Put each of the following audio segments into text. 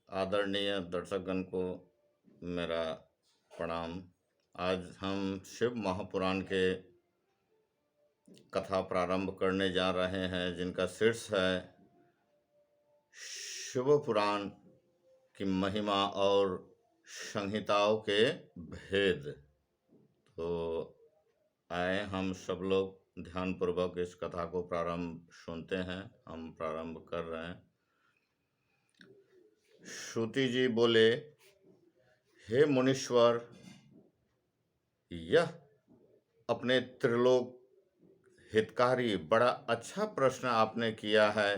आदरणीय दर्शकगण को मेरा प्रणाम। आज हम शिव महापुराण के कथा प्रारंभ करने जा रहे हैं, जिनका शीर्ष है शिव पुराण की महिमा और संहिताओं के भेद। तो आए हम सब लोग ध्यानपूर्वक इस कथा को प्रारंभ सुनते हैं। हम प्रारंभ कर रहे हैं। श्रुति जी बोले, हे मुनीश्वर, यह अपने त्रिलोक हितकारी बड़ा अच्छा प्रश्न आपने किया है।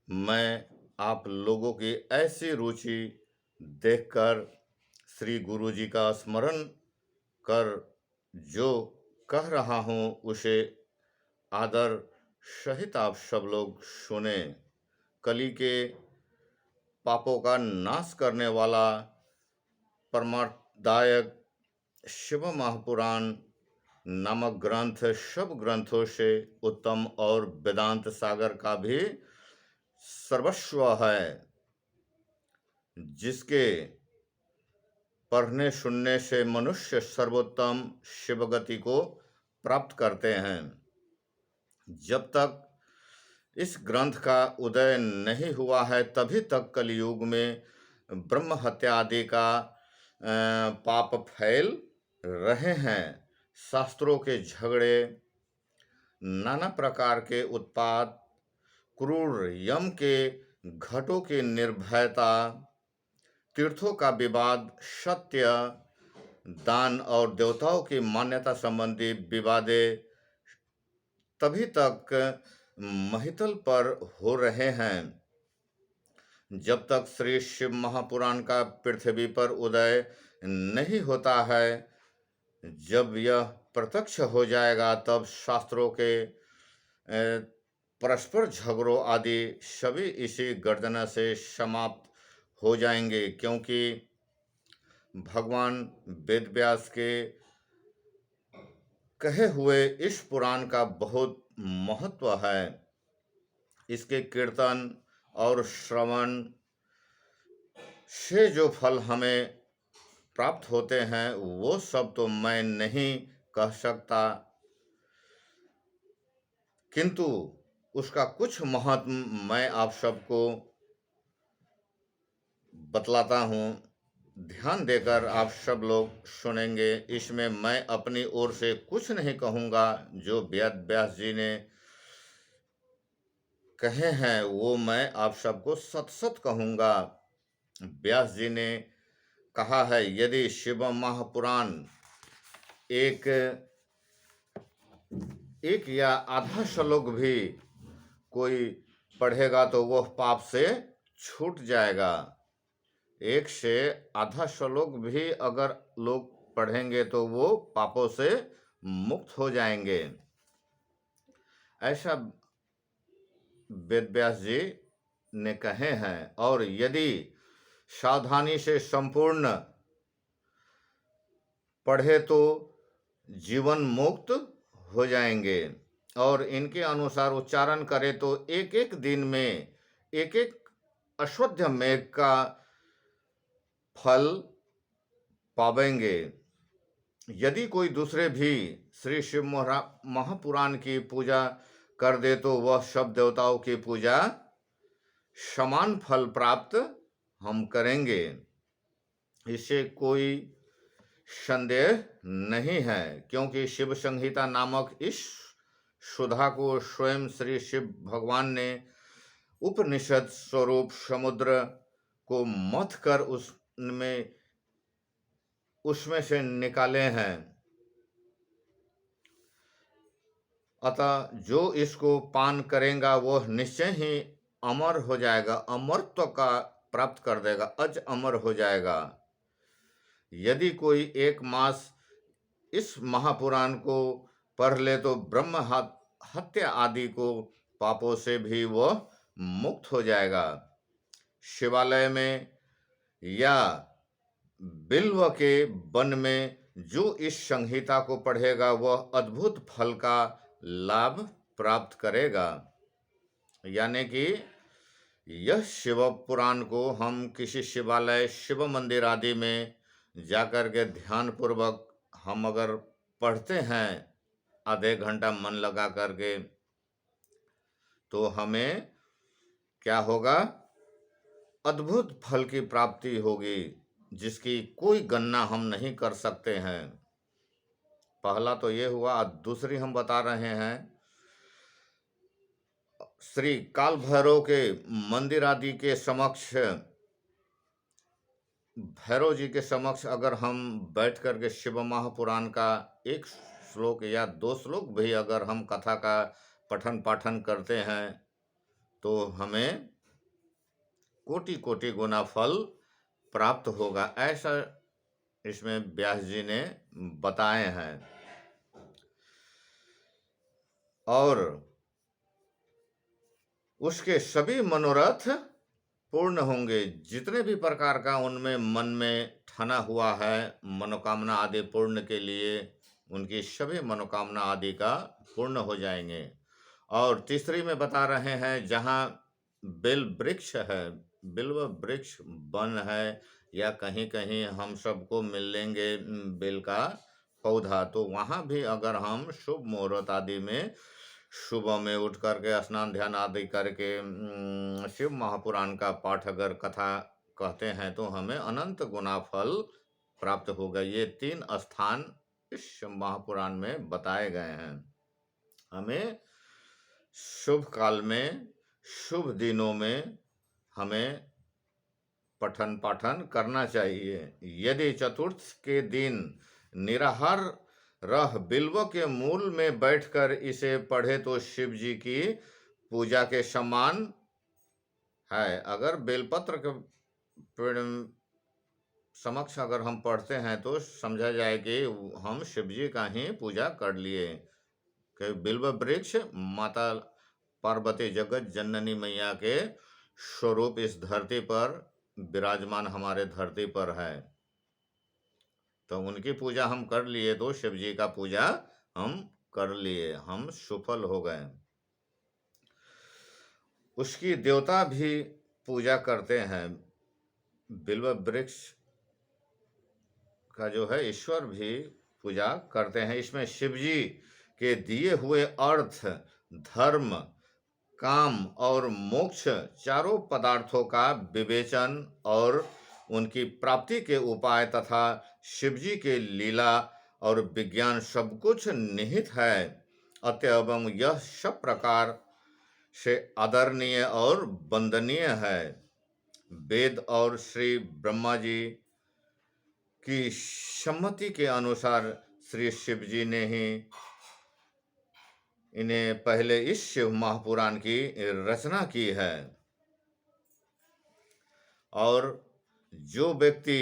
मैं आप लोगों की ऐसी रुचि देखकर श्री गुरु जी का स्मरण कर जो कह रहा हूँ उसे आदर सहित आप सब लोग सुने। कली के पापों का नाश करने वाला परमार्थदायक शिव महापुराण नामक ग्रंथ सब ग्रंथों से उत्तम और वेदांत सागर का भी सर्वस्व है, जिसके पढ़ने सुनने से मनुष्य सर्वोत्तम शिवगति को प्राप्त करते हैं। जब तक इस ग्रंथ का उदय नहीं हुआ है तभी तक कलयुग में ब्रह्म हत्या आदि का पाप फैल रहे हैं। शास्त्रों के झगड़े, नाना प्रकार के उत्पात, क्रूर यम के घटों की निर्भयता, तीर्थों का विवाद, सत्य, दान और देवताओं की मान्यता संबंधी विवादें तभी तक महितल पर हो रहे हैं जब तक श्री शिव महापुराण का पृथ्वी पर उदय नहीं होता है। जब यह प्रत्यक्ष हो जाएगा तब शास्त्रों के परस्पर झगड़ों आदि सभी इसी गर्जना से समाप्त हो जाएंगे, क्योंकि भगवान वेदव्यास के कहे हुए इस पुराण का बहुत महत्व है। इसके कीर्तन और श्रवण से जो फल हमें प्राप्त होते हैं वो सब तो मैं नहीं कह सकता, किंतु उसका कुछ महत्व मैं आप सबको बतलाता हूँ। ध्यान देकर आप सब लोग सुनेंगे। इसमें मैं अपनी ओर से कुछ नहीं कहूँगा, जो वेद व्यास जी ने कहे हैं वो मैं आप सबको सत सत कहूँगा। व्यास जी ने कहा है, यदि शिव महापुराण एक या आधा श्लोक भी कोई पढ़ेगा तो वह पाप से छूट जाएगा। एक से आधा श्लोक भी अगर लोग पढ़ेंगे तो वो पापों से मुक्त हो जाएंगे, ऐसा वेदव्यास जी ने कहे हैं। और यदि सावधानी से संपूर्ण पढ़े तो जीवन मुक्त हो जाएंगे, और इनके अनुसार उच्चारण करें तो एक एक दिन में एक एक अश्वत्थ मेघ का फल पावेंगे। यदि कोई दूसरे भी श्री शिव महापुराण की पूजा कर दे तो वह सब देवताओं की पूजा समान फल प्राप्त हम करेंगे, इससे कोई संदेह नहीं है। क्योंकि शिव संहिता नामक इस सुधा को स्वयं श्री शिव भगवान ने उपनिषद स्वरूप समुद्र को मथ कर उसमें से निकाले हैं। अतः जो इसको पान करेगा वह निश्चय ही अमर हो जाएगा, अमरत्व का प्राप्त कर देगा, अज अमर हो जाएगा। यदि कोई एक मास इस महापुराण को पढ़ ले तो ब्रह्म हत्या आदि को पापों से भी वह मुक्त हो जाएगा। शिवालय में या बिल्व के वन में जो इस संहिता को पढ़ेगा वह अद्भुत फल का लाभ प्राप्त करेगा। यानी कि यह शिव पुराण को हम किसी शिवालय, शिव मंदिर आदि में जाकर के ध्यान पूर्वक हम अगर पढ़ते हैं आधे घंटा मन लगा करके, तो हमें क्या होगा? अद्भुत फल की प्राप्ति होगी, जिसकी कोई गणना हम नहीं कर सकते हैं। पहला तो ये हुआ। दूसरी हम बता रहे हैं, श्री काल भैरव के मंदिर आदि के समक्ष, भैरव जी के समक्ष अगर हम बैठ करके शिव महापुराण का एक श्लोक या दो श्लोक भी अगर हम कथा का पठन पाठन करते हैं, तो हमें कोटि कोटि गुना फल प्राप्त होगा, ऐसा इसमें व्यास जी ने बताए हैं। और उसके सभी मनोरथ पूर्ण होंगे। जितने भी प्रकार का उनमें मन में ठना हुआ है मनोकामना आदि पूर्ण के लिए, उनकी सभी मनोकामना आदि का पूर्ण हो जाएंगे। और तीसरी में बता रहे हैं, जहाँ बेल वृक्ष है, बिल्व वृक्ष वन है, या कहीं कहीं हम सबको मिल लेंगे बेल का पौधा, तो वहाँ भी अगर हम शुभ मुहूर्त आदि में सुबह में उठ करके स्नान ध्यान आदि करके शिव महापुराण का पाठ अगर कथा कहते हैं, तो हमें अनंत गुना फल प्राप्त होगा। ये 3 स्थान इस शिव महापुराण में बताए गए हैं। हमें शुभ काल में, शुभ दिनों में हमें पठन पाठन करना चाहिए। यदि चतुर्थ के दिन निराहार रह बिल्व के मूल में बैठकर इसे पढ़े, तो शिव जी की पूजा के समान है। अगर बेलपत्र के पेड़ समक्ष अगर हम पढ़ते हैं, तो समझा जाए कि हम शिव जी का ही पूजा कर लिए। कि बिल्व वृक्ष माता पार्वती जगत जननी मैया के स्वरूप इस धरती पर विराजमान हमारे धरती पर है, तो उनकी पूजा हम कर लिए, तो शिव जी का पूजा हम कर लिए, हम सफल हो गए। उसकी देवता भी पूजा करते हैं। बिल्व वृक्ष का जो है ईश्वर भी पूजा करते हैं। इसमें शिव जी के दिए हुए अर्थ, धर्म, काम और मोक्ष चारों पदार्थों का विवेचन और उनकी प्राप्ति के उपाय तथा शिवजी के लीला और विज्ञान सब कुछ निहित है। अतएव यह सब प्रकार से आदरणीय और वंदनीय है। वेद और श्री ब्रह्मा जी की सम्मति के अनुसार श्री शिव जी ने ही इन्हें पहले इस शिव महापुराण की रचना की है। और जो व्यक्ति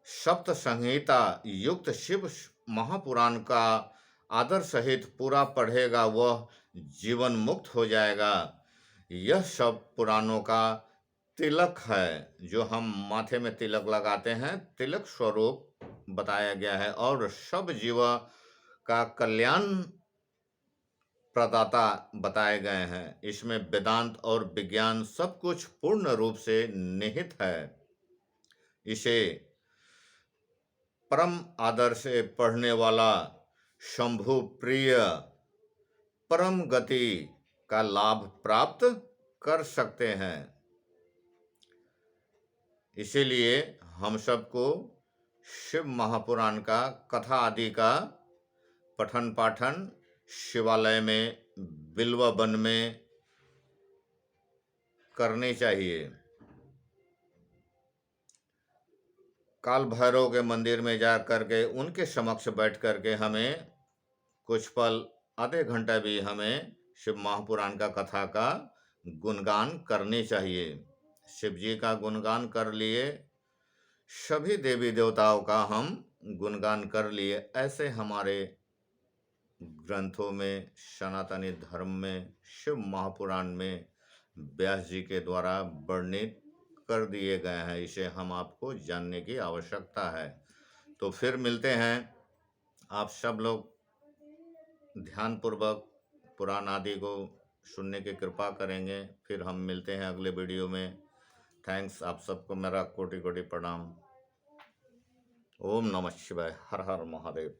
सप्त संहिता युक्त शिव महापुराण का आदर सहित पूरा पढ़ेगा, वह जीवन मुक्त हो जाएगा। यह सब पुराणों का तिलक है, जो हम माथे में तिलक लगाते हैं, तिलक स्वरूप बताया गया है। और सब जीव का कल्याण प्रदाता बताए गए हैं। इसमें वेदांत और विज्ञान सब कुछ पूर्ण रूप से निहित है। इसे परम आदर से पढ़ने वाला शंभु प्रिय परम गति का लाभ प्राप्त कर सकते हैं। इसीलिए हम सबको शिव महापुराण का कथा आदि का पठन पाठन शिवालय में, बिल्व वन में करनी चाहिए। काल भैरव के मंदिर में जा करके उनके समक्ष बैठ करके हमें कुछ पल, आधे घंटा भी हमें शिव महापुराण का कथा का गुणगान करनी चाहिए। शिव जी का गुणगान कर लिए, सभी देवी देवताओं का हम गुणगान कर लिए। ऐसे हमारे ग्रंथों में, सनातनी धर्म में, शिव महापुराण में व्यास जी के द्वारा वर्णित कर दिए गए हैं। इसे हम आपको जानने की आवश्यकता है। तो फिर मिलते हैं। आप सब लोग ध्यानपूर्वक पुराण आदि को सुनने की कृपा करेंगे। फिर हम मिलते हैं अगले वीडियो में। थैंक्स, आप सबको मेरा कोटि कोटि प्रणाम। ओम नमः शिवाय। हर हर महादेव।